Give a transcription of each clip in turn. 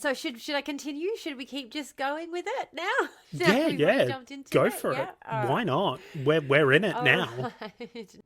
So should I continue? Should we keep just going with it now? Now Yeah, we've already yeah. jumped into Go it? for Yeah? it. All Why right. not? We're in it All now. right.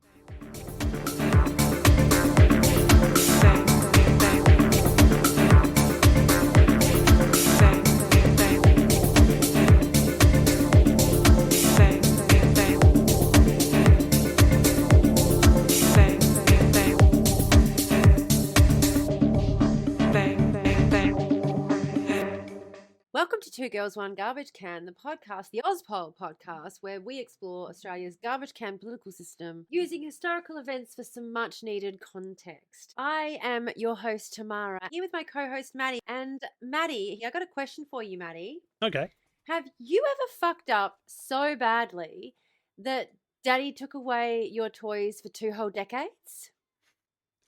Welcome to Two Girls, One Garbage Can, the podcast, the Auspol podcast, where we explore Australia's garbage can political system using historical events for some much needed context. I am your host, Tamara, here with my co-host, Matty. And Matty, I got a question for you, Matty. Okay. Have you ever fucked up so badly that Daddy took away your toys for 2 whole decades?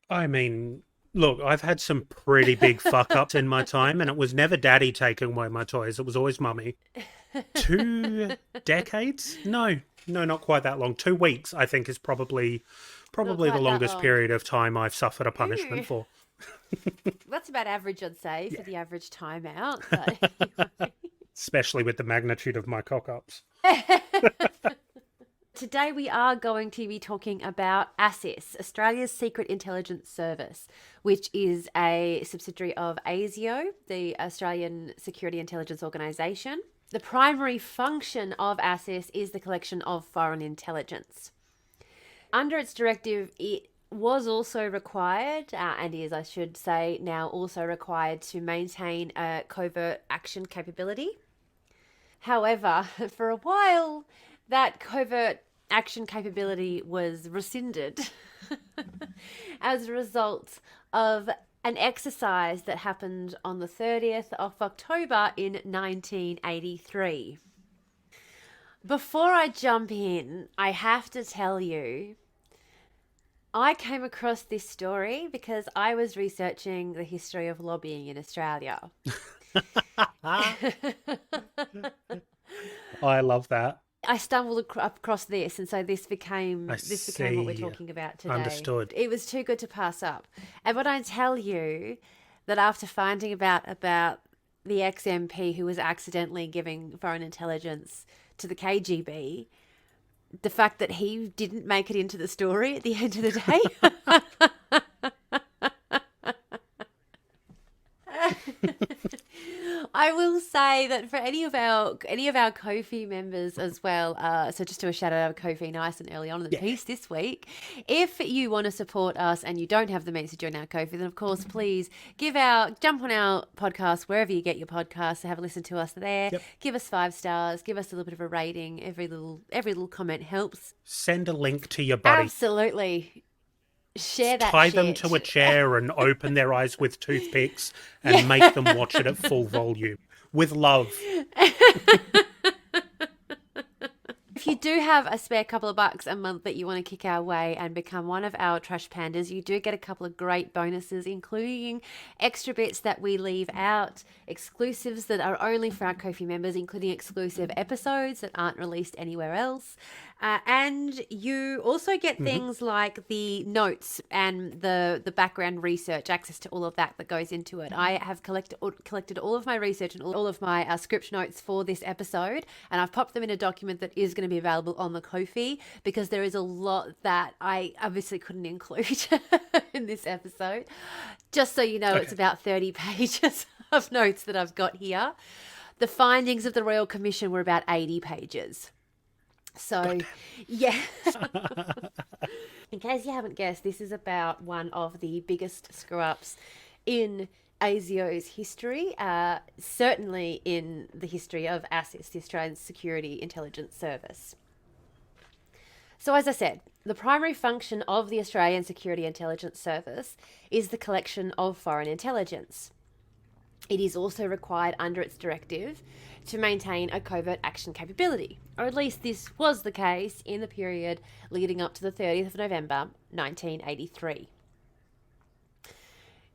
I mean, look, I've had some pretty big fuck ups in my time, and it was never Daddy taking away my toys. It was always Mummy. 2 decades? No, not quite that long. 2 weeks, I think, is probably quite the that longest long. period of time I've suffered a punishment Ooh. for. That's about average, I'd say, for Yeah. the average timeout. But Especially with the magnitude of my cock ups. Today we are going to be talking about ASIS, Australia's Secret Intelligence Service, which is a subsidiary of ASIO, the Australian Security Intelligence Organisation. The primary function of ASIS is the collection of foreign intelligence. Under its directive, it was also required, and is, I should say, now also required to maintain a covert action capability. However, for a while, that covert action capability was rescinded as a result of an exercise that happened on the 30th of October in 1983. Before I jump in, I have to tell you, I came across this story because I was researching the history of lobbying in Australia. I love that. I stumbled across this, and so this became what we're see. talking about today. Understood. It was too good to pass up. And when I tell you that after finding about the ex-MP who was accidentally giving foreign intelligence to the KGB, the fact that he didn't make it into the story at the end of the day. I will say that for any of our Ko-fi members as well, so just do a shout out of Ko-fi nice and early on in the piece this week. If you want to support us and you don't have the means to join our Ko-fi, then of course please jump on our podcast wherever you get your podcasts, have a listen to us there. Yep. Give us 5 stars, give us a little bit of a rating. Every little comment helps. Send a link to your buddy. Absolutely. Share that Tie shit. them to a chair and open their eyes with toothpicks and make them watch it at full volume. With love. If you do have a spare couple of bucks a month that you want to kick our way and become one of our trash pandas, you do get a couple of great bonuses, including extra bits that we leave out, exclusives that are only for our Ko-fi members, including exclusive episodes that aren't released anywhere else. And you also get things like the notes and the background research, access to all of that goes into it. I have collected all of my research and all of my script notes for this episode, and I've popped them in a document that is going to be available on the Ko-fi, because there is a lot that I obviously couldn't include in this episode. Just so you know, It's about 30 pages of notes that I've got here. The findings of the Royal Commission were about 80 pages. So, yeah. In case you haven't guessed, this is about one of the biggest screw-ups in ASIO's history, certainly in the history of ASIS, the Australian Security Intelligence Service. So, as I said, the primary function of the Australian Security Intelligence Service is the collection of foreign intelligence. It is also required under its directive to maintain a covert action capability, or at least this was the case in the period leading up to the 30th of November 1983.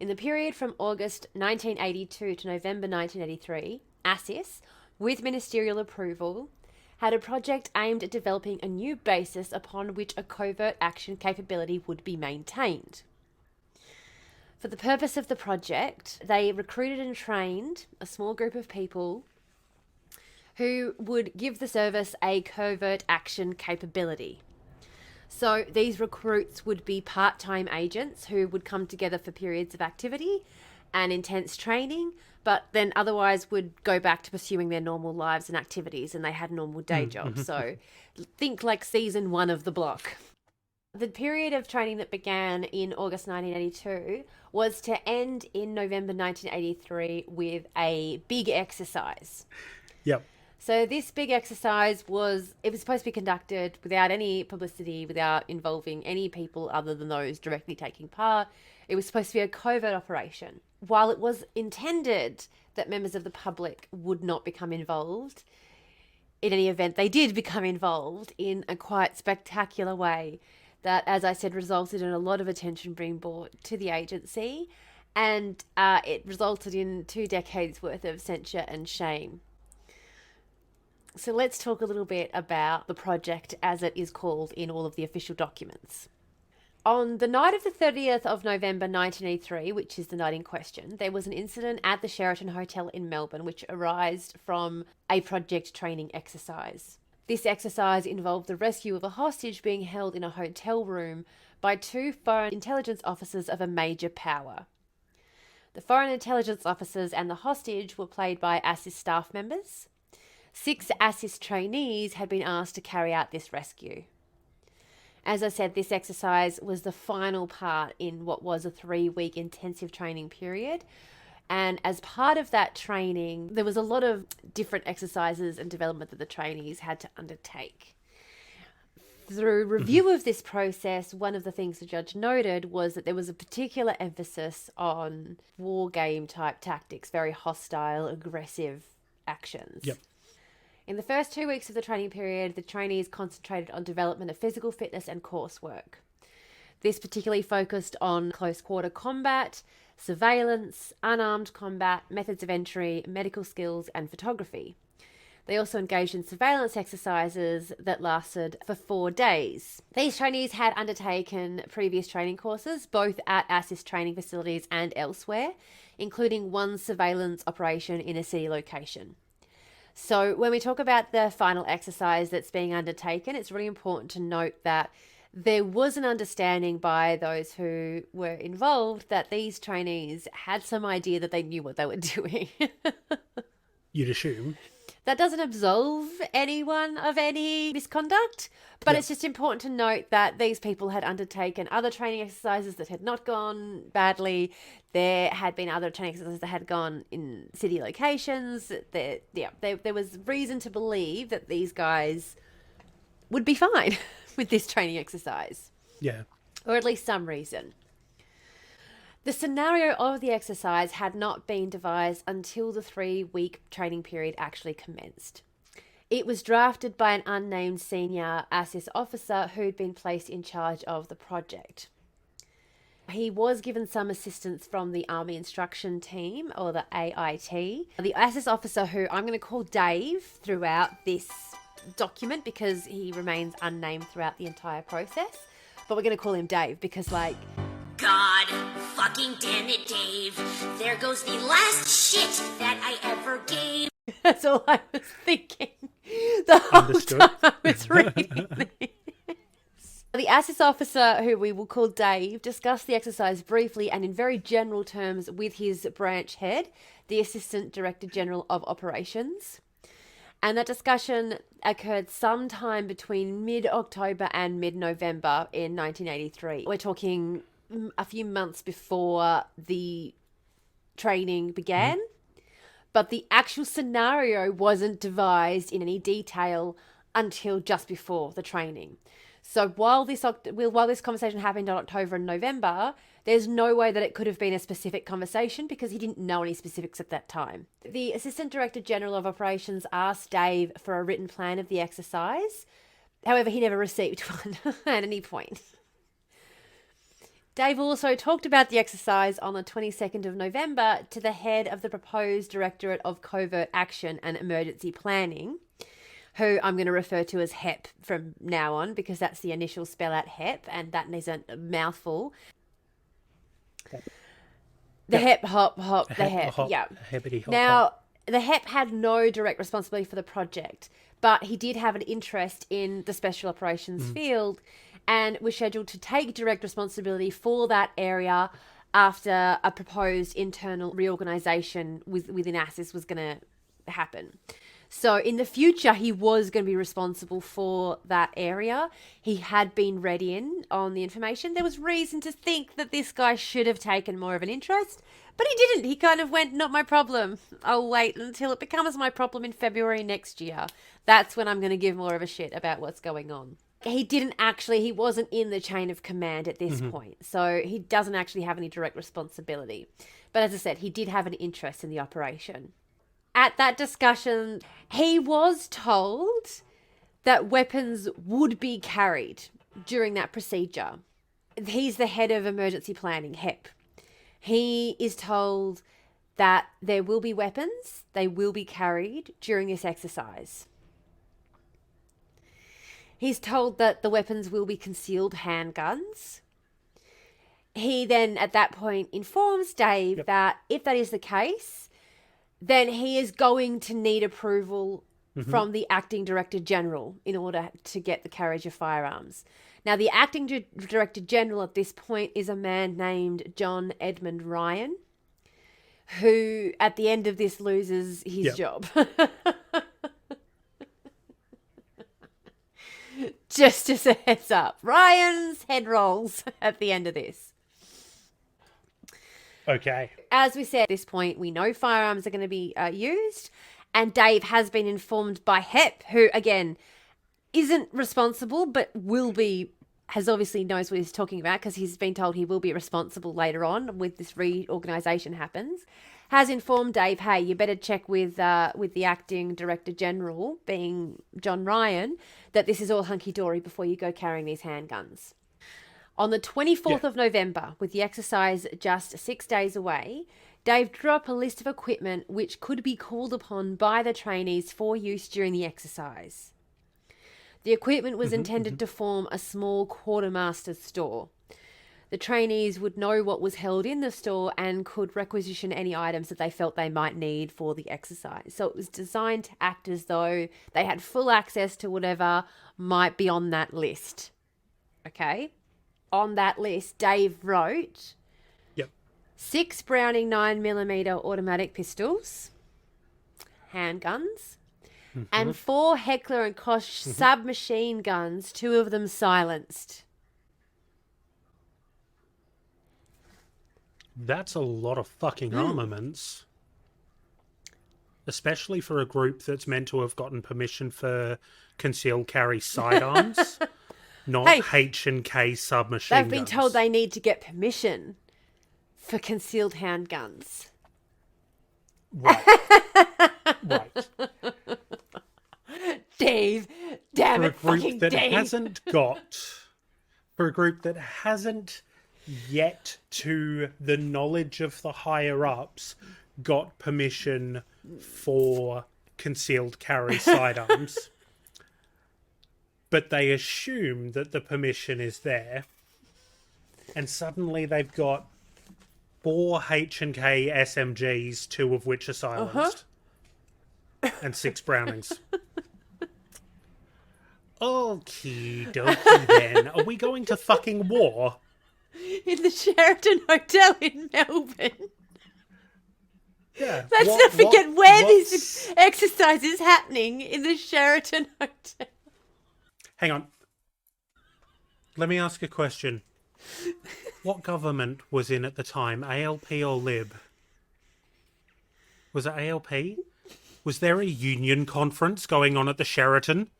In the period from August 1982 to November 1983, ASIS, with ministerial approval, had a project aimed at developing a new basis upon which a covert action capability would be maintained. For the purpose of the project, they recruited and trained a small group of people who would give the service a covert action capability. So these recruits would be part-time agents who would come together for periods of activity and intense training, but then otherwise would go back to pursuing their normal lives and activities, and they had normal day jobs. So think like season 1 of The Block. The period of training that began in August 1982 was to end in November 1983 with a big exercise. Yep. So this big exercise was supposed to be conducted without any publicity, without involving any people other than those directly taking part. It was supposed to be a covert operation. While it was intended that members of the public would not become involved, in any event, they did become involved in a quite spectacular way that, as I said, resulted in a lot of attention being brought to the agency, and it resulted in 2 decades worth of censure and shame. So let's talk a little bit about the project as it is called in all of the official documents. On the night of the 30th of November 1983, which is the night in question, there was an incident at the Sheraton Hotel in Melbourne which arose from a project training exercise. This exercise involved the rescue of a hostage being held in a hotel room by 2 foreign intelligence officers of a major power. The foreign intelligence officers and the hostage were played by ASIS staff members. 6 ASIS trainees had been asked to carry out this rescue. As I said, this exercise was the final part in what was a 3-week intensive training period. And as part of that training, there was a lot of different exercises and development that the trainees had to undertake. Through review of this process, one of the things the judge noted was that there was a particular emphasis on war game type tactics, very hostile, aggressive actions. Yep. In the first 2 weeks of the training period, the trainees concentrated on development of physical fitness and coursework. This particularly focused on close quarter combat, surveillance, unarmed combat, methods of entry, medical skills, and photography. They also engaged in surveillance exercises that lasted for 4 days. These trainees had undertaken previous training courses, both at ASIS training facilities and elsewhere, including one surveillance operation in a city location. So when we talk about the final exercise that's being undertaken, it's really important to note that there was an understanding by those who were involved that these trainees had some idea that they knew what they were doing. You'd assume. That doesn't absolve anyone of any misconduct, but It's just important to note that these people had undertaken other training exercises that had not gone badly. There had been other training exercises that had gone in city locations. There was reason to believe that these guys would be fine with this training exercise. Yeah. Or at least some reason. The scenario of the exercise had not been devised until the 3-week training period actually commenced. It was drafted by an unnamed senior ASIS officer who'd been placed in charge of the project. He was given some assistance from the Army Instruction Team, or the AIT. The ASIS officer, who I'm going to call Dave throughout this document because he remains unnamed throughout the entire process, but we're going to call him Dave because, God fucking damn it, Dave. There goes the last shit that I ever gave. That's all I was thinking the whole Understood. time I was reading this. The ASIS officer, who we will call Dave, discussed the exercise briefly and in very general terms with his branch head, the Assistant Director General of Operations. And that discussion occurred sometime between mid-October and mid-November in 1983. We're talking a few months before the training began, but the actual scenario wasn't devised in any detail until just before the training. So while this conversation happened in October and November, there's no way that it could have been a specific conversation because he didn't know any specifics at that time. The Assistant Director General of Operations asked Dave for a written plan of the exercise. However, he never received one at any point. Dave also talked about the exercise on the 22nd of November to the head of the proposed Directorate of Covert Action and Emergency Planning, who I'm going to refer to as HEP from now on because that's the initial spell out HEP, and that isn't a mouthful. The Yep. HEP, the HEP, hop, yeah. Hippity hop. Now, hop. the HEP had no direct responsibility for the project, but he did have an interest in the special operations field and was scheduled to take direct responsibility for that area after a proposed internal reorganisation within ASIS was going to happen. So in the future, he was going to be responsible for that area. He had been read in on the information. There was reason to think that this guy should have taken more of an interest, but he didn't. He kind of went, not my problem. I'll wait until it becomes my problem in February next year. That's when I'm going to give more of a shit about what's going on. He wasn't in the chain of command at this point. So he doesn't actually have any direct responsibility. But as I said, he did have an interest in the operation. At that discussion, he was told that weapons would be carried during that procedure. He's the head of emergency planning, HEP. He is told that there will be weapons, they will be carried during this exercise. He's told that the weapons will be concealed handguns. He then, at that point, informs Dave that if that is the case, then he is going to need approval from the acting director general in order to get the carriage of firearms. Now, the acting director general at this point is a man named John Edmund Ryan, who at the end of this loses his job. Just as a heads up, Ryan's head rolls at the end of this. Okay. As we said, at this point, we know firearms are going to be used, and Dave has been informed by HEP, who, again, isn't responsible, but obviously knows what he's talking about because he's been told he will be responsible later on when this reorganisation happens, has informed Dave, hey, you better check with the acting director general, being John Ryan, that this is all hunky-dory before you go carrying these handguns. On the 24th of November, with the exercise just 6 days away, Dave drew up a list of equipment which could be called upon by the trainees for use during the exercise. The equipment was intended to form a small quartermaster's store. The trainees would know what was held in the store and could requisition any items that they felt they might need for the exercise. So it was designed to act as though they had full access to whatever might be on that list. Okay? On that list, Dave wrote 6 Browning 9mm automatic pistols, handguns, and 4 Heckler & Koch submachine guns, 2 of them silenced. That's a lot of fucking armaments. Especially for a group that's meant to have gotten permission for concealed carry sidearms. Not H&K submachine guns. They've been told they need to get permission for concealed handguns. Right. Right. Dave, damn it, fucking Dave. For a group that hasn't yet, to the knowledge of the higher-ups, got permission for concealed carry sidearms. But they assume that the permission is there, and suddenly they've got 4 H&K SMGs, 2 of which are silenced, and 6 Brownings. Okie dokie then. Are we going to fucking war? In the Sheraton Hotel in Melbourne. Yeah. Let's not forget where this exercise is happening, in the Sheraton Hotel. Hang on. Let me ask a question. What government was in at the time? ALP or Lib? Was it ALP? Was there a union conference going on at the Sheraton?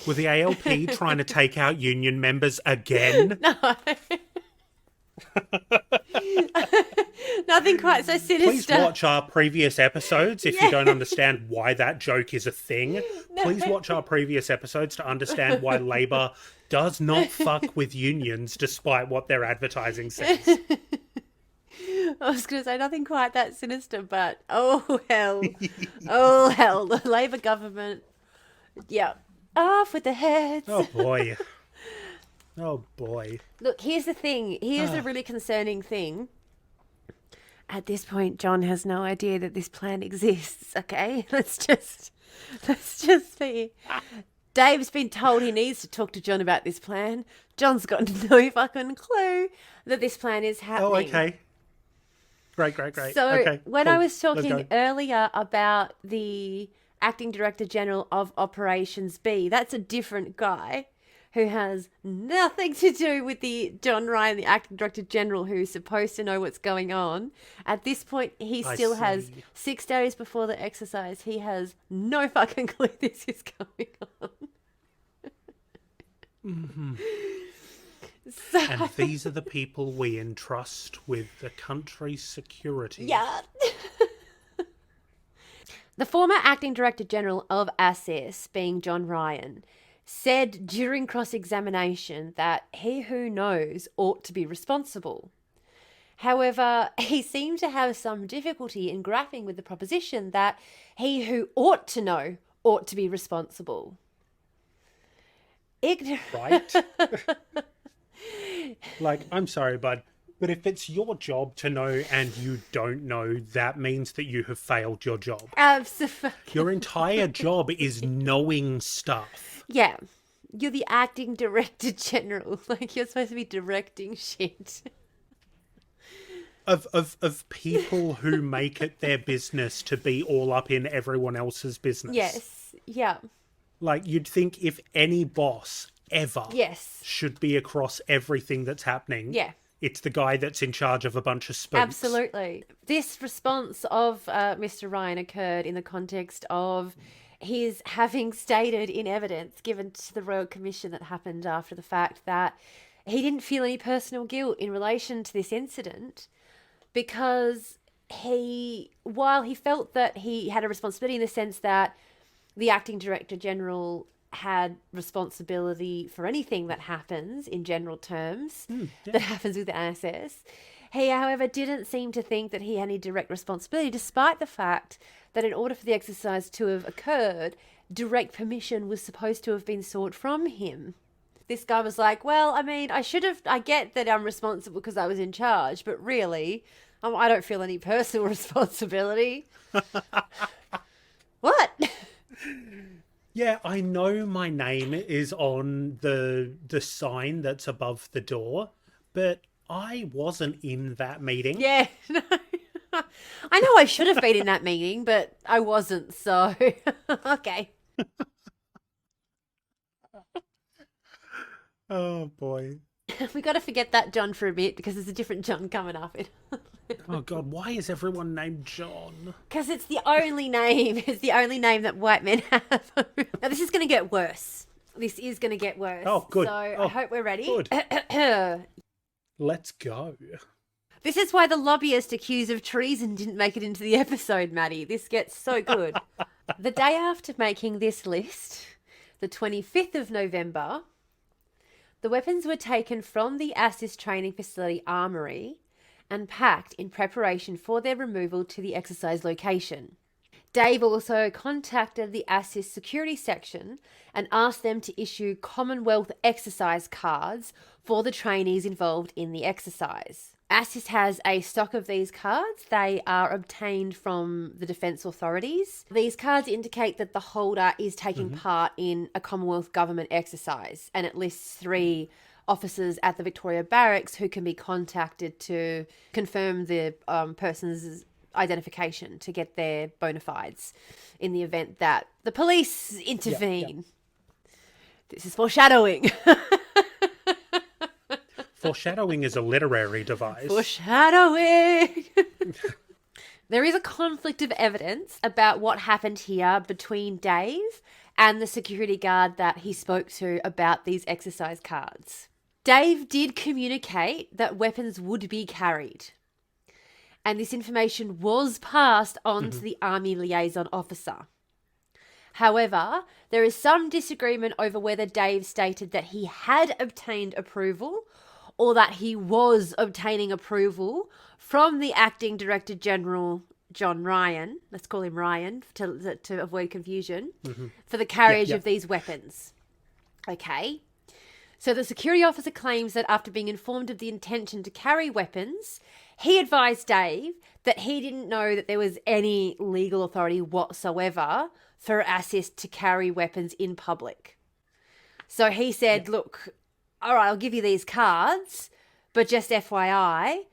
Were the ALP trying to take out union members again? No. Nothing quite so sinister. Please watch our previous episodes if you don't understand why that joke is a thing. No. Please watch our previous episodes to understand why Labour does not fuck with unions despite what their advertising says. I was going to say nothing quite that sinister, but oh hell. Oh hell. The Labour government. Yeah. Off with the heads. Oh boy. Oh boy. Look, here's the thing. Here's the really concerning thing. At this point, John has no idea that this plan exists, okay? Let's just be... Dave's been told he needs to talk to John about this plan. John's got no fucking clue that this plan is happening. Oh, okay. Great. So okay, when cool. I was Let's talking go. earlier about the Acting Director General of Operations B, that's a different guy who has nothing to do with the John Ryan, the Acting Director General, who's supposed to know what's going on. At this point, he I still has see. 6 days before the exercise. He has no fucking clue this is going on. So, And these are the people we entrust with the country's security. yeah. The former Acting Director General of ASIS, being John Ryan, said during cross-examination that he who knows ought to be responsible. However, he seemed to have some difficulty in grappling with the proposition that he who ought to know ought to be responsible. Right? Like, I'm sorry, bud, but if it's your job to know and you don't know, that means that you have failed your job. Absolutely. Your entire job is knowing stuff. Yeah. You're the Acting Director General. Like, you're supposed to be directing shit. Of people who make it their business to be all up in everyone else's business. Yes. Yeah. Like, you'd think if any boss ever Yes. should be across everything that's happening, Yeah. it's the guy that's in charge of a bunch of spooks. Absolutely. This response of Mr. Ryan occurred in the context of his having stated in evidence given to the Royal Commission that happened after the fact that he didn't feel any personal guilt in relation to this incident because while he felt that he had a responsibility in the sense that the Acting Director General had responsibility for anything that happens in general terms that happens with the ASIS. He, however, didn't seem to think that he had any direct responsibility, despite the fact that in order for the exercise to have occurred, direct permission was supposed to have been sought from him. This guy was like, well, I mean, I get that I'm responsible because I was in charge, but really, I don't feel any personal responsibility. What? Yeah, I know my name is on the sign that's above the door, but I wasn't in that meeting. Yeah. No. I know I should have been in that meeting, but I wasn't, so okay. Oh, boy. We got to forget that John for a bit because there's a different John coming up. Oh, God, why is everyone named John? Because it's the only name. It's the only name that white men have. Now, this is going to get worse. This is going to get worse. Oh, good. So I Oh, hope we're ready. good. Let's go. This is why the lobbyist accused of treason didn't make it into the episode, Matty. This gets so good. The day after making this list, the 25th of November, the weapons were taken from the ASIS training facility armoury and packed in preparation for their removal to the exercise location. Dave also contacted the ASIS security section and asked them to issue Commonwealth exercise cards for the trainees involved in the exercise. ASIS has a stock of these cards. They are obtained from the Defence Authorities. These cards indicate that the holder is taking part in a Commonwealth government exercise, and it lists 3 officers at the Victoria Barracks who can be contacted to confirm the person's identification to get their bona fides in the event that the police intervene. This is foreshadowing. Foreshadowing is a literary device. Foreshadowing. There is a conflict of evidence about what happened here between Dave and the security guard that he spoke to about these exercise cards. Dave did communicate that weapons would be carried, and this information was passed on to the Army liaison officer. However, there is some disagreement over whether Dave stated that he had obtained approval or that he was obtaining approval from the Acting Director General, John Ryan, let's call him Ryan to avoid confusion, for the carriage of these weapons. Okay. So the security officer claims that after being informed of the intention to carry weapons, He advised Dave that he didn't know that there was any legal authority whatsoever for ASIS to carry weapons in public. So he said, look, all right, I'll give you these cards, but just FYI,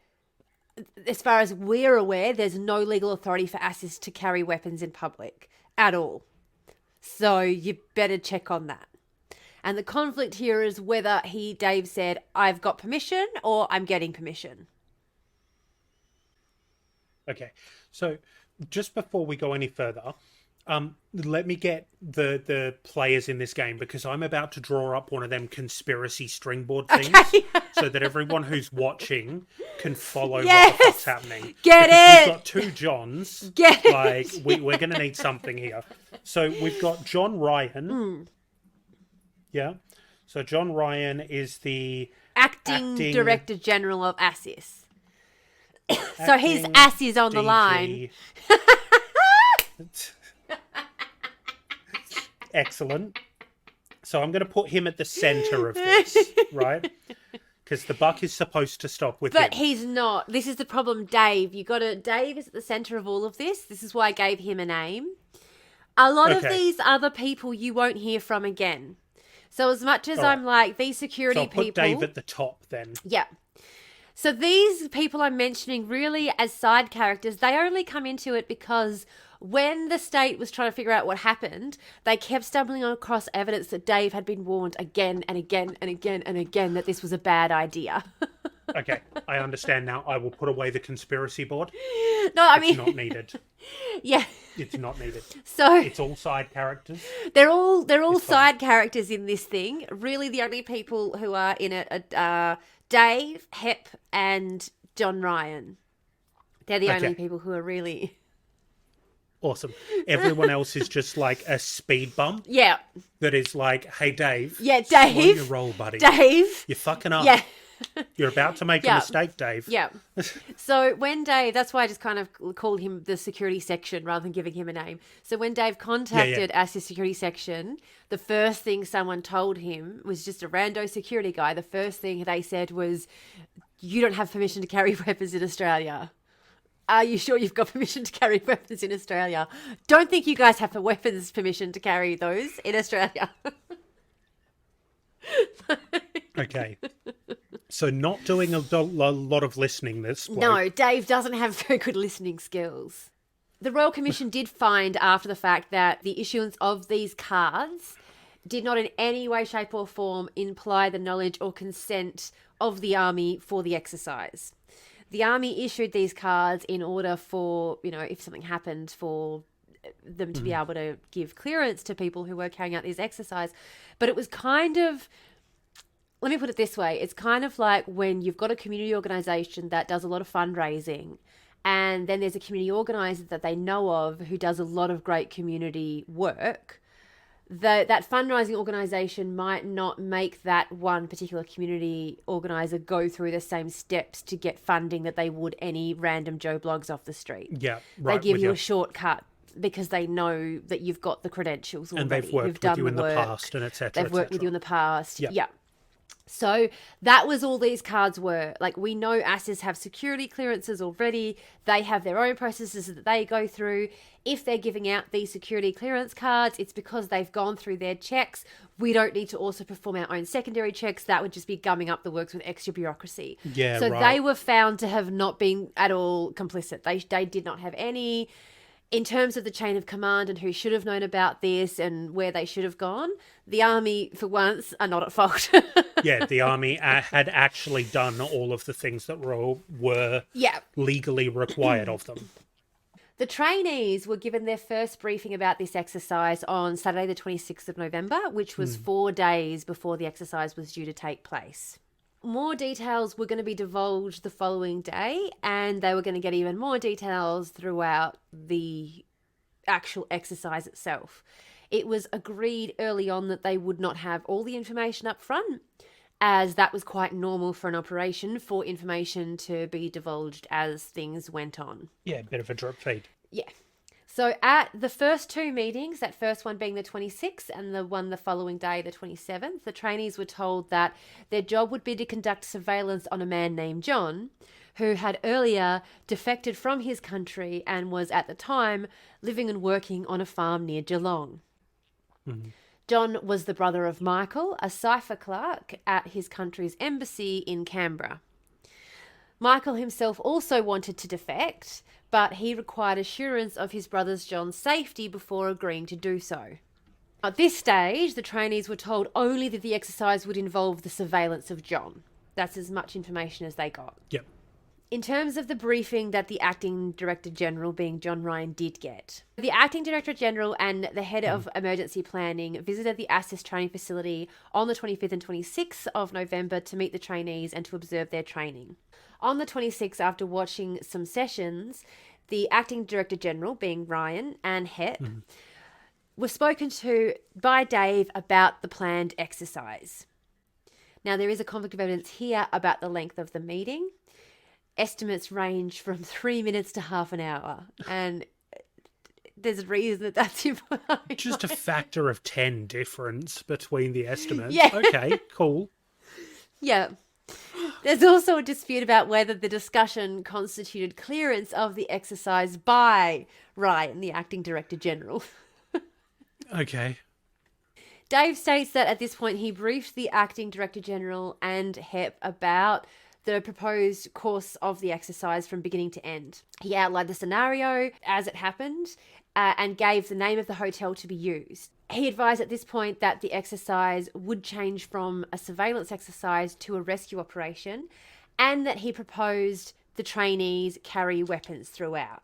as far as we're aware, there's no legal authority for ASIS to carry weapons in public at all. So you better check on that. And the conflict here is whether Dave said, I've got permission or I'm getting permission. Okay, so just before we go any further, let me get the players in this game, because I'm about to draw up one of them conspiracy stringboard things, so that everyone who's watching can follow what the fuck's happening. Get because it? We've got two Johns. Get it? Like, we're going to need something here. So we've got John Ryan. Yeah. So John Ryan is the acting Director General of ASIS. So his ass is on the line. Excellent. So I'm going to put him at the center of this, right? Because the buck is supposed to stop with him. But he's not. This is the problem, Dave. Dave is at the center of all of this. This is why I gave him a name. A lot of these other people you won't hear from again. So as much as I'm like, these security people... put Dave at the top then. Yeah. So these people I'm mentioning really as side characters, they only come into it because when the state was trying to figure out what happened, they kept stumbling across evidence that Dave had been warned again and again and again and again that this was a bad idea. Okay, I understand now. I will put away the conspiracy board. No, I mean... It's not needed. Yeah. It's not needed. So... It's all side characters. They're all side characters in this thing. Really, the only people who are in it are Dave, Hep, and John Ryan. They're the only people who are really... Awesome. Everyone else is just like a speed bump. Yeah. That is like, hey, Dave. Yeah, Dave. Slow your roll, buddy. Dave. You're fucking up. Yeah. You're about to make a mistake, Dave. Yeah. So when Dave, that's why I just kind of called him the security section rather than giving him a name. So when Dave contacted ASIS security section, the first thing someone told him was just a rando security guy. The first thing they said was, you don't have permission to carry weapons in Australia. Are you sure you've got permission to carry weapons in Australia? Don't think you guys have the weapons permission to carry those in Australia. Okay. So not doing a lot of listening this way. No, Dave doesn't have very good listening skills. The Royal Commission did find after the fact that the issuance of these cards did not in any way, shape or form imply the knowledge or consent of the Army for the exercise. The Army issued these cards in order for, if something happened, for them to be able to give clearance to people who were carrying out these exercise. But it was kind of, let me put it this way, it's kind of like when you've got a community organisation that does a lot of fundraising, and then there's a community organiser that they know of who does a lot of great community work. That fundraising organisation might not make that one particular community organiser go through the same steps to get funding that they would any random Joe Blogs off the street. Yeah, right. They give you a shortcut because they know that you've got the credentials already. And they've worked with you in the past and et cetera. They've worked with you in the past. Yeah. Yeah. So that was all these cards were. Like, we know ASIS have security clearances already. They have their own processes that they go through. If they're giving out these security clearance cards, it's because they've gone through their checks. We don't need to also perform our own secondary checks. That would just be gumming up the works with extra bureaucracy. Yeah, so right. they were found to have not been at all complicit. They did not have any... In terms of the chain of command and who should have known about this and where they should have gone, the Army, for once, are not at fault. Yeah, the Army had actually done all of the things that were legally required of them. The trainees were given their first briefing about this exercise on Saturday the 26th of November, which was 4 days before the exercise was due to take place. More details were going to be divulged the following day, and they were going to get even more details throughout the actual exercise itself. It was agreed early on that they would not have all the information up front, as that was quite normal for an operation for information to be divulged as things went on. Yeah, a bit of a drip feed. Yeah. So at the first 2 meetings, that first one being the 26th and the one the following day, the 27th, the trainees were told that their job would be to conduct surveillance on a man named John, who had earlier defected from his country and was at the time living and working on a farm near Geelong. John was the brother of Michael, a cipher clerk at his country's embassy in Canberra. Michael himself also wanted to defect, but he required assurance of his brother John's safety before agreeing to do so. At this stage, the trainees were told only that the exercise would involve the surveillance of John. That's as much information as they got. Yep. In terms of the briefing that the Acting Director General, being John Ryan, did get, the Acting Director General and the Head of Emergency Planning visited the ASIS training facility on the 25th and 26th of November to meet the trainees and to observe their training. On the 26th, after watching some sessions, the Acting Director General, being Ryan, and HEP, were spoken to by Dave about the planned exercise. Now, there is a conflict of evidence here about the length of the meeting. Estimates range from 3 minutes to half an hour. And there's a reason that that's important. Just a factor of 10 difference between the estimates. Yeah. Okay, cool. Yeah. There's also a dispute about whether the discussion constituted clearance of the exercise by Ryan, the Acting Director General. Okay. Dave states that at this point he briefed the Acting Director General and HEP about the proposed course of the exercise from beginning to end. He outlined the scenario as it happened and gave the name of the hotel to be used. He advised at this point that the exercise would change from a surveillance exercise to a rescue operation, and that he proposed the trainees carry weapons throughout.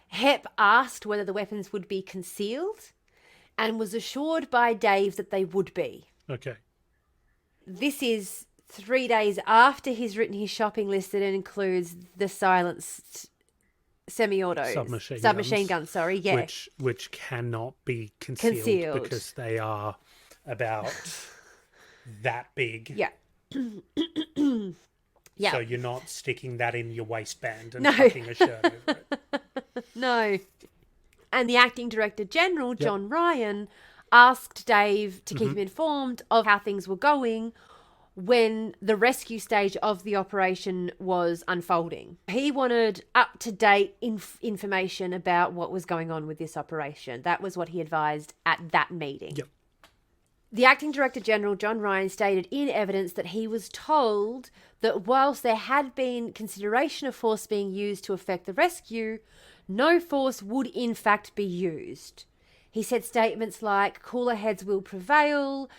HEP asked whether the weapons would be concealed and was assured by Dave that they would be. Okay. This is 3 days after he's written his shopping list that includes the silenced semi-auto submachine guns. Sorry, yeah, which cannot be concealed because they are about that big. Yeah. Yeah. So you're not sticking that in your waistband and No. tucking a shirt over it. No. And the Acting Director General, John Ryan, asked Dave to keep him informed of how things were going when the rescue stage of the operation was unfolding. He wanted up-to-date information about what was going on with this operation. That was what he advised at that meeting. Yep. The Acting Director General, John Ryan, stated in evidence that he was told that whilst there had been consideration of force being used to effect the rescue, no force would in fact be used. He said statements like, cooler heads will prevail,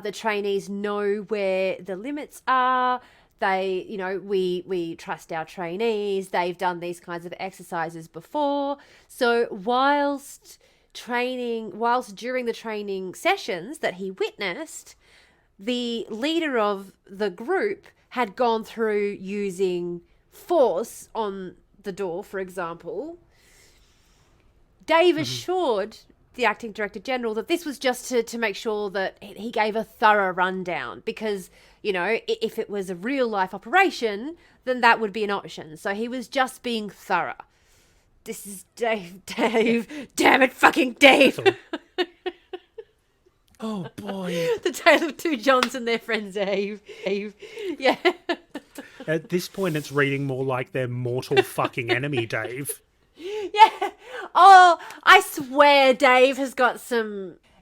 the trainees know where the limits are, they, we trust our trainees, they've done these kinds of exercises before. So whilst during the training sessions that he witnessed, the leader of the group had gone through using force on the door, for example. Dave assured the Acting Director General that this was just to make sure that he gave a thorough rundown because, if it was a real life operation, then that would be an option. So he was just being thorough. This is Dave. Damn it, fucking Dave. Oh, boy. The tale of two Johns and their friend Dave. Yeah. At this point, it's reading more like their mortal fucking enemy, Dave. Yeah. Oh, I swear Dave has got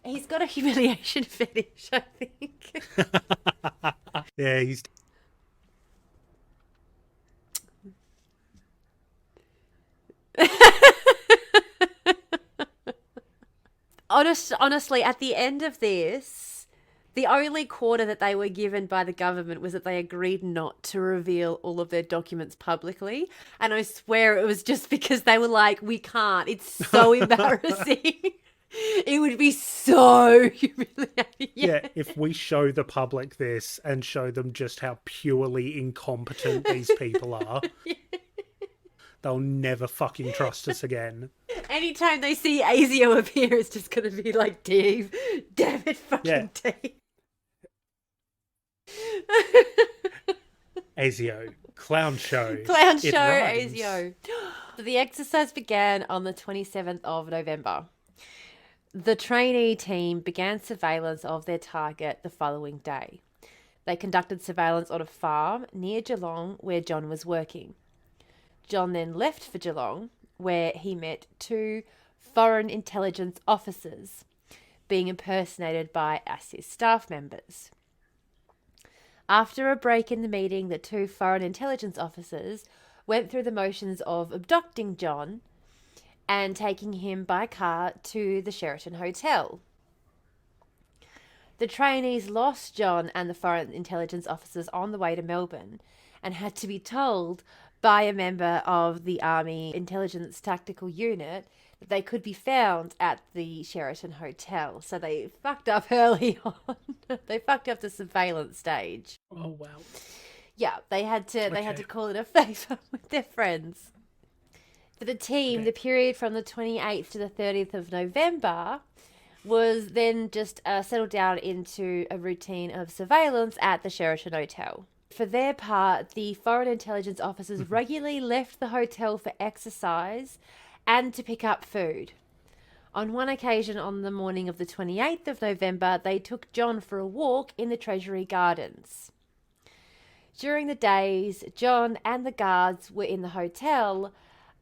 he's got a humiliation fetish, I think. Yeah, he's... Honestly, at the end of this, the only quarter that they were given by the government was that they agreed not to reveal all of their documents publicly. And I swear it was just because they were like, we can't. It's so embarrassing. It would be so humiliating. Yeah, if we show the public this and show them just how purely incompetent these people are, they'll never fucking trust us again. Anytime they see ASIO appear, it's just going to be like, Dave, damn it, fucking Dave. ASIO, clown show. Clown It show, rhymes. ASIO. The exercise began on the 27th of November. The trainee team began surveillance of their target the following day. They conducted surveillance on a farm near Geelong where John was working. John then left for Geelong, where he met 2 foreign intelligence officers being impersonated by ASIS staff members. After a break in the meeting, the 2 foreign intelligence officers went through the motions of abducting John and taking him by car to the Sheraton Hotel. The trainees lost John and the foreign intelligence officers on the way to Melbourne and had to be told by a member of the Army Intelligence Tactical Unit that they could be found at the Sheraton Hotel. So they fucked up early on. They fucked up the surveillance stage. Oh, wow. Yeah, they had to call it a favour with their friends. For the team, the period from the 28th to the 30th of November was then just settled down into a routine of surveillance at the Sheraton Hotel. For their part, the foreign intelligence officers regularly left the hotel for exercise and to pick up food. On one occasion, on the morning of the 28th of November, they took John for a walk in the Treasury Gardens. During the days John and the guards were in the hotel,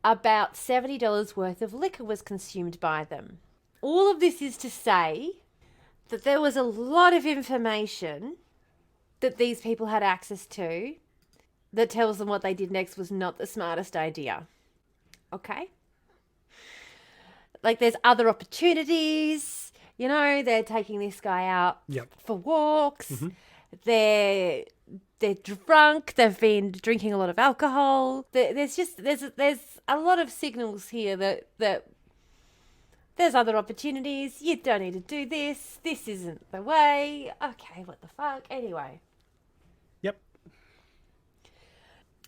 about $70 worth of liquor was consumed by them. All of this is to say that there was a lot of information that these people had access to that tells them what they did next was not the smartest idea. Okay? Like, there's other opportunities. You know, they're taking this guy out for walks. Mm-hmm. They're drunk. They've been drinking a lot of alcohol. There's a lot of signals here that there's other opportunities. You don't need to do this. This isn't the way. Okay, what the fuck? Anyway. Yep.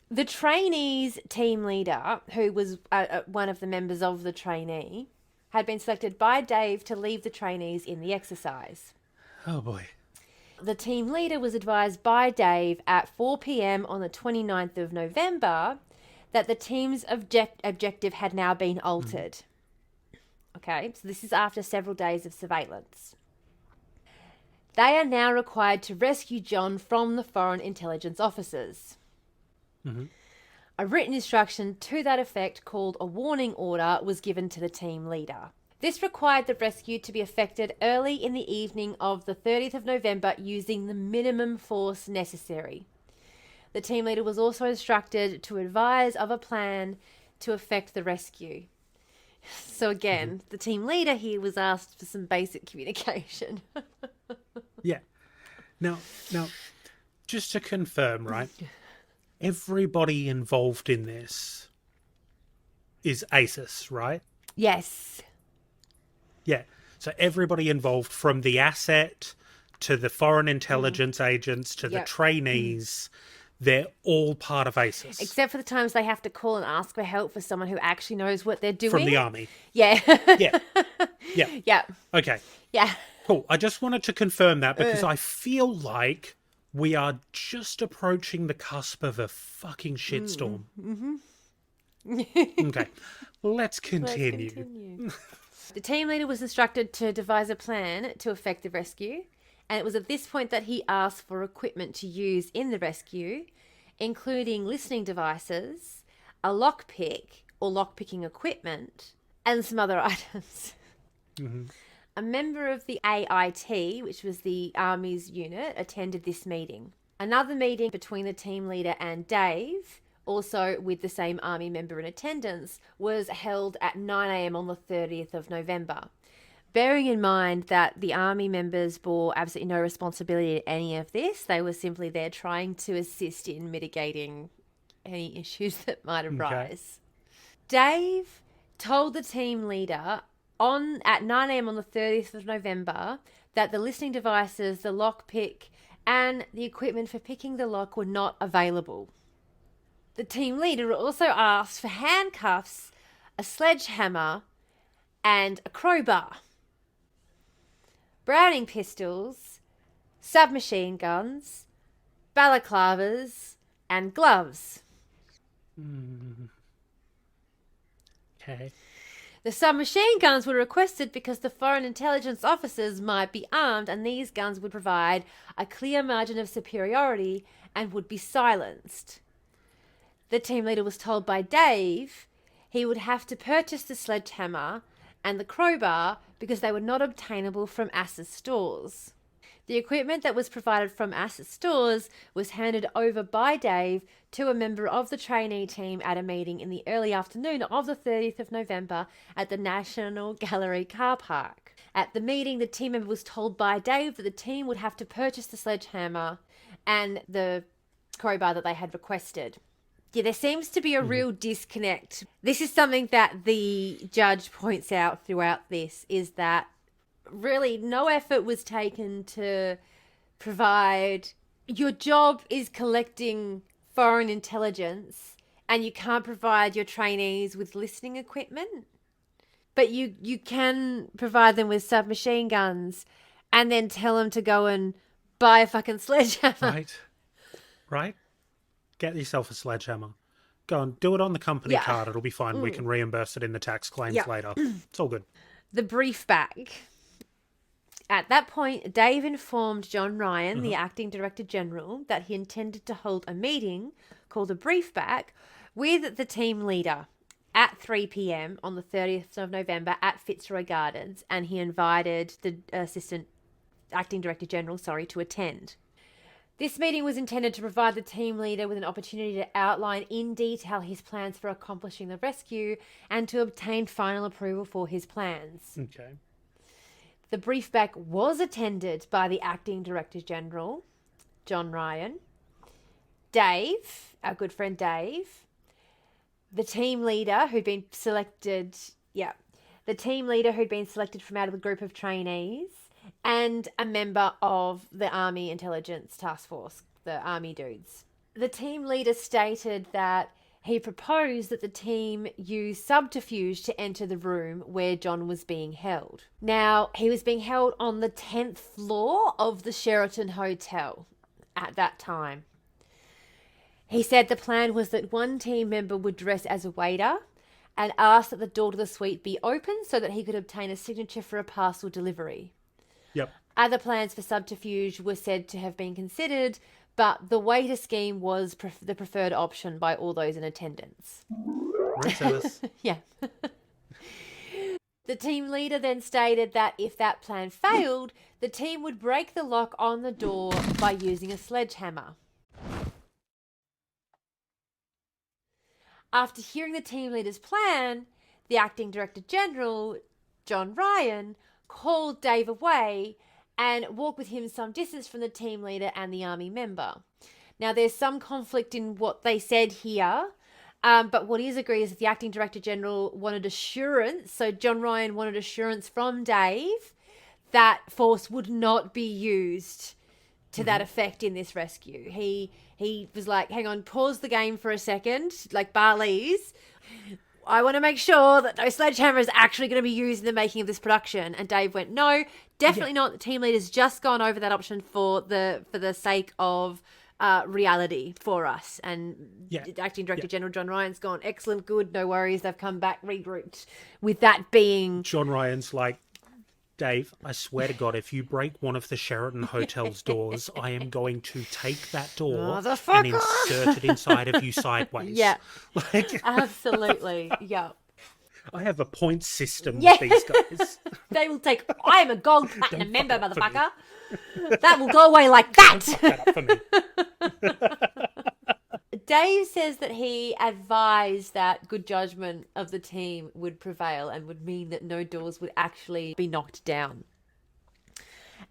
The trainees team leader, who was one of the members of the trainee, had been selected by Dave to leave the trainees in the exercise. Oh, boy. The team leader was advised by Dave at 4 p.m. on the 29th of November that the team's objective had now been altered. Okay, so this is after several days of surveillance. They are now required to rescue John from the foreign intelligence officers. Mm-hmm. A written instruction to that effect, called a warning order, was given to the team leader. This required the rescue to be effected early in the evening of the 30th of November using the minimum force necessary. The team leader was also instructed to advise of a plan to effect the rescue. So again, the team leader here was asked for some basic communication. Yeah. Now, just to confirm, right? Everybody involved in this is ASIS, right? Yes. Yeah. So everybody involved, from the asset to the foreign intelligence agents to the trainees, they're all part of ASIS. Except for the times they have to call and ask for help for someone who actually knows what they're doing. From the army. Yeah. Yeah. Yeah. Yeah. Okay. Yeah. Cool. I just wanted to confirm that because I feel like we are just approaching the cusp of a fucking shitstorm. Okay. Let's continue. The team leader was instructed to devise a plan to effect the rescue, and it was at this point that he asked for equipment to use in the rescue, including listening devices, a lockpick or lockpicking equipment, and some other items. Mm-hmm. A member of the AIT, which was the Army's unit, attended this meeting. Another meeting between the team leader and Dave, also with the same Army member in attendance, was held at 9 a.m. on the 30th of November. Bearing in mind that the Army members bore absolutely no responsibility in any of this, they were simply there trying to assist in mitigating any issues that might arise. Okay. Dave told the team leader at 9 a.m. on the 30th of November that the listening devices, the lockpick, and the equipment for picking the lock were not available. The team leader also asked for handcuffs, a sledgehammer, and a crowbar. Browning pistols, submachine guns, balaclavas, and gloves. Okay. The submachine guns were requested because the foreign intelligence officers might be armed, and these guns would provide a clear margin of superiority and would be silenced. The team leader was told by Dave he would have to purchase the sledgehammer and the crowbar because they were not obtainable from ASIS stores. The equipment that was provided from ASIS stores was handed over by Dave to a member of the trainee team at a meeting in the early afternoon of the 30th of November at the National Gallery car park. At the meeting, the team member was told by Dave that the team would have to purchase the sledgehammer and the crowbar that they had requested. Yeah, there seems to be a real disconnect. This is something that the judge points out throughout this, is that really no effort was taken to provide. Your job is collecting foreign intelligence, and you can't provide your trainees with listening equipment, but you can provide them with submachine guns and then tell them to go and buy a fucking sledgehammer. Right. Get yourself a sledgehammer. Go and do it on the company card. It'll be fine. We can reimburse it in the tax claims later. It's all good. The brief back. At that point, Dave informed John Ryan, the acting director general, that he intended to hold a meeting called a brief back with the team leader at 3 p.m. on the 30th of November at Fitzroy Gardens, and he invited the assistant acting director general, to attend. This meeting was intended to provide the team leader with an opportunity to outline in detail his plans for accomplishing the rescue and to obtain final approval for his plans. Okay. The briefback was attended by the acting director general, John Ryan, Dave, our good friend Dave, the team leader who'd been selected from out of the group of trainees, and a member of the Army Intelligence Task Force, the Army dudes. The team leader stated that he proposed that the team use subterfuge to enter the room where John was being held. Now, he was being held on the 10th floor of the Sheraton Hotel at that time. He said the plan was that one team member would dress as a waiter and ask that the door to the suite be open so that he could obtain a signature for a parcel delivery. Yep. Other plans for subterfuge were said to have been considered, but the waiter scheme was the preferred option by all those in attendance. Yeah. The team leader then stated that if that plan failed, the team would break the lock on the door by using a sledgehammer. After hearing the team leader's plan, the acting director general, John Ryan, called Dave away and walked with him some distance from the team leader and the army member. Now, there's some conflict in what they said here, but what is agreed is that the acting director general wanted assurance. So John Ryan wanted assurance from Dave that force would not be used to that effect in this rescue. He was like, hang on, pause the game for a second, like Barley's. I want to make sure that no sledgehammer is actually going to be used in the making of this production. And Dave went, no, definitely not. The team leader's just gone over that option for the sake of reality for us. And acting director general John Ryan's gone, excellent, good, no worries. They've come back regrouped with that being. John Ryan's like, Dave, I swear to God, if you break one of the Sheraton Hotel's doors, I am going to take that door and insert it inside of you sideways. Yeah, like, absolutely. Yeah. I have a point system with these guys. They will take, I am a gold platinum member, motherfucker. That will go away like that. Fuck that up for me. Dave says that he advised that good judgment of the team would prevail and would mean that no doors would actually be knocked down.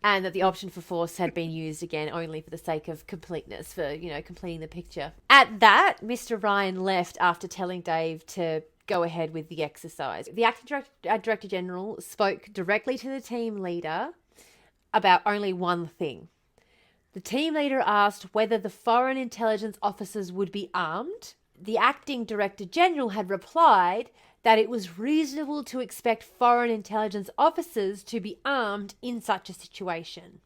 And that the option for force had been used again only for the sake of completeness, for, completing the picture. At that, Mr. Ryan left after telling Dave to go ahead with the exercise. The acting director general spoke directly to the team leader about only one thing. The team leader asked whether the foreign intelligence officers would be armed. The acting director general had replied that it was reasonable to expect foreign intelligence officers to be armed in such a situation.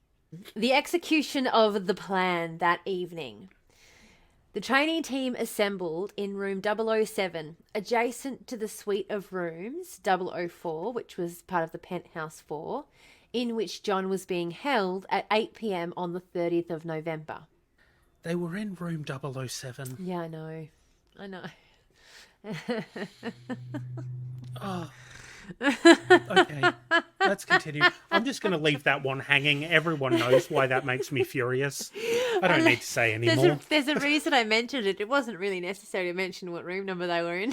The execution of the plan that evening. The training team assembled in room 007, adjacent to the suite of rooms 004, which was part of the penthouse 4, in which John was being held at 8 p.m. on the 30th of November. They were in room 007. Yeah, I know. I know. Oh. Okay, let's continue. I'm just going to leave that one hanging. Everyone knows why that makes me furious. I don't need to say anymore. There's a reason I mentioned it. It wasn't really necessary to mention what room number they were in.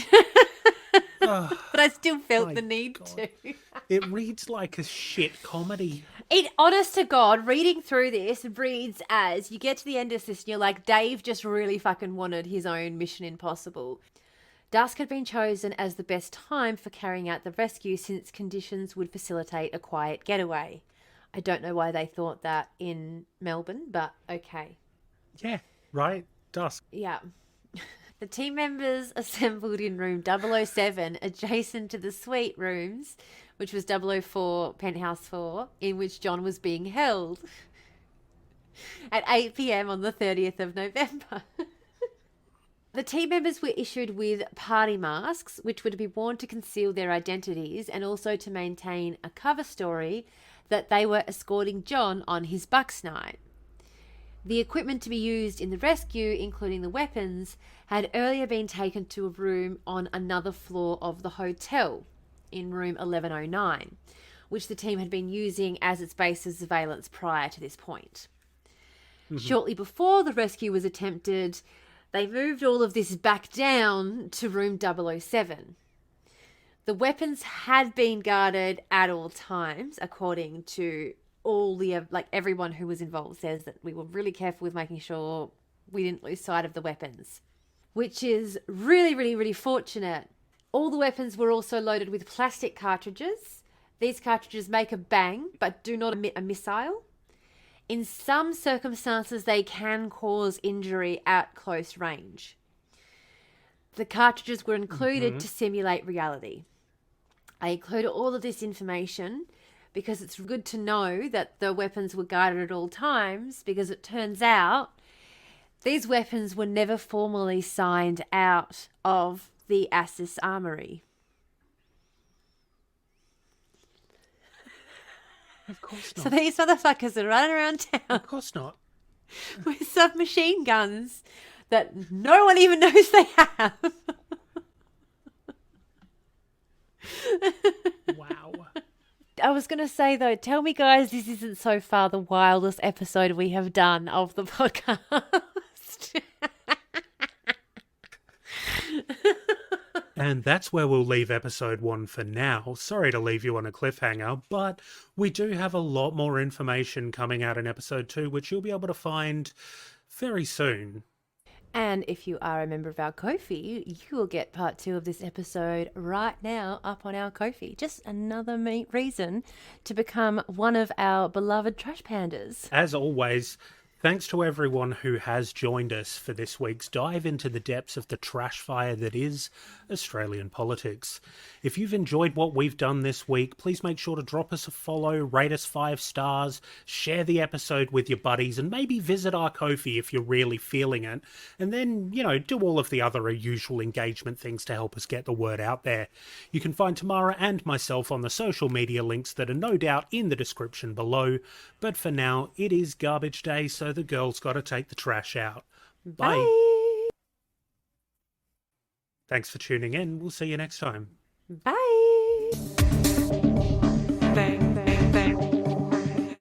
Oh, but I still felt my the need God. to. It reads like a shit comedy. It, honest to God, reading through this reads as you get to the end of this and you're like, Dave just really fucking wanted his own Mission Impossible. Dusk had been chosen as the best time for carrying out the rescue since conditions would facilitate a quiet getaway. I don't know why they thought that in Melbourne, but okay. Yeah, right? Dusk. Yeah. The team members assembled in room 007, adjacent to the suite rooms, which was 004, penthouse 4, in which John was being held at 8 p.m. on the 30th of November. The team members were issued with party masks, which were to be worn to conceal their identities and also to maintain a cover story that they were escorting John on his Bucks night. The equipment to be used in the rescue, including the weapons, had earlier been taken to a room on another floor of the hotel, in room 1109, which the team had been using as its base of surveillance prior to this point. Mm-hmm. Shortly before the rescue was attempted, they moved all of this back down to room 007. The weapons had been guarded at all times, according to all the, everyone who was involved says that we were really careful with making sure we didn't lose sight of the weapons, which is really, really, really fortunate. All the weapons were also loaded with plastic cartridges. These cartridges make a bang, but do not emit a missile. In some circumstances, they can cause injury at close range. The cartridges were included to simulate reality. I included all of this information because it's good to know that the weapons were guarded at all times, because it turns out these weapons were never formally signed out of the ASIS armory. Of course not. So these motherfuckers are running around town Of course not. with submachine guns that no one even knows they have. Wow. I was going to say, though, tell me, guys, this isn't so far the wildest episode we have done of the podcast. And that's where we'll leave episode 1 for now. Sorry to leave you on a cliffhanger, but we do have a lot more information coming out in episode 2, which you'll be able to find very soon. And if you are a member of our Ko-fi, you will get part 2 of this episode right now up on our Ko-fi. Just another reason to become one of our beloved Trash Pandas. As always, thanks to everyone who has joined us for this week's dive into the depths of the trash fire that is Australian politics. If you've enjoyed what we've done this week, please make sure to drop us a follow, rate us 5 stars, share the episode with your buddies, and maybe visit our Ko-fi if you're really feeling it. And then, do all of the other usual engagement things to help us get the word out there. You can find Tamara and myself on the social media links that are no doubt in the description below. But for now, it is garbage day, so the girls got to take the trash out. Bye. Thanks for tuning in. We'll see you next time. Bye.